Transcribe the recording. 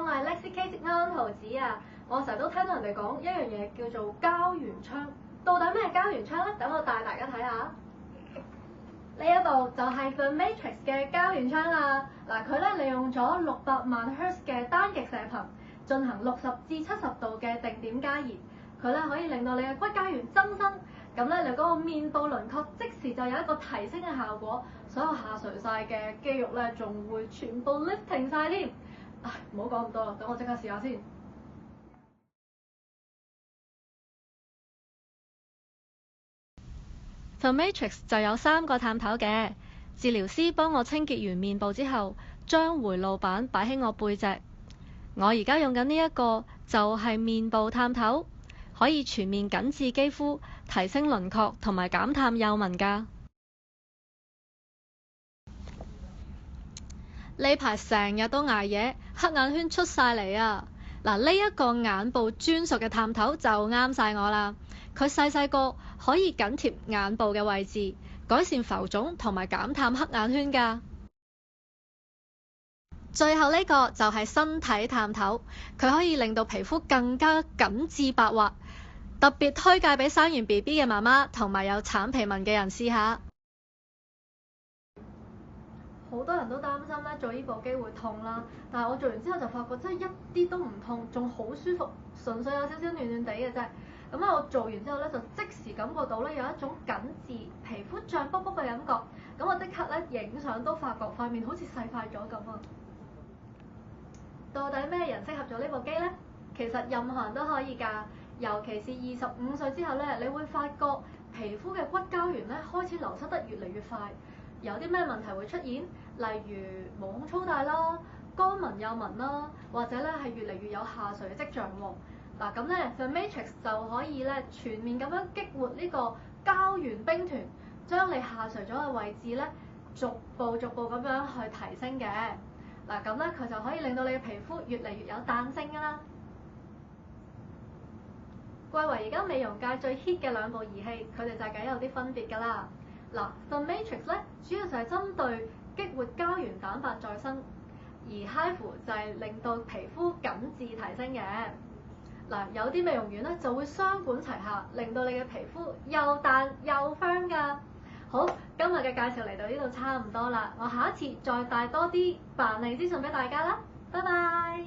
我係 Lexi K 安桃子啊！我成日都聽到人哋講一樣嘢叫做膠原槍，到底咩係膠原槍咧？等我帶大家睇下。呢一部就係 The Matrix 嘅膠原槍啦。嗱，佢咧利用咗600萬赫茲嘅單極射頻，進行60至70度嘅定點加熱，佢咧可以令到你嘅骨膠原增生，咁咧你嗰個面部輪廓即時就有一個提升嘅效果，所有下垂晒嘅肌肉咧仲會全部 lifting 晒添。唉，唔好講咁多啦，等我即刻試下先。The Matrix 就有3個探頭嘅，治療師幫我清潔完面部之後，將回路板擺喺我背脊。我而家用緊呢一個就係面部探頭，可以全面緊緻肌膚，提升輪廓同埋減淡幼紋㗎。呢排成日都捱夜，黑眼圈出晒嚟啊！嗱，呢一個眼部專屬嘅探頭就啱晒我啦。佢細細個，可以緊貼眼部嘅位置，改善浮腫同埋減淡黑眼圈㗎。最後呢個就係身體探頭，佢可以令到皮膚更加緊緻白滑，特別推介俾生完 BB 嘅媽媽同埋有橙皮紋嘅人試下。好多人都擔心咧做呢部機會痛啦，但係我做完之後就發覺真係一啲都唔痛，仲好舒服，純粹有少少暖暖地嘅啫。咁我做完之後咧就即時感覺到咧有一種緊緻、皮膚脹卜卜嘅感覺。咁我即刻咧影相都發覺塊面好似細塊咗咁啊！到底咩人適合做呢部機呢？其實任何人都可以㗎，尤其是25歲之後咧，你會發覺皮膚嘅骨膠原咧開始流失得越嚟越快。有啲咩問題會出現？例如毛孔粗大啦、乾紋幼紋啦，或者咧係越嚟越有下垂嘅跡象喎。嗱咁咧，The Matrix 就可以咧全面咁樣激活呢個膠原兵團，將你下垂咗嘅位置咧逐步咁樣去提升嘅。嗱咁咧，佢就可以令到你嘅皮膚越嚟越有彈性㗎啦。貴為而家美容界最 hit 嘅2部儀器，佢哋就梗有啲分別㗎啦。嗱 ，The Matrix 咧主要就係針對激活膠原蛋白再生，而 HIFU 就係令到皮膚緊緻提升嘅。嗱，有啲美容院咧就會雙管齊下，令到你嘅皮膚又彈又香㗎。好，今日嘅介紹嚟到呢度差唔多啦，我下一次再帶多啲扮靚資訊俾大家啦，拜拜。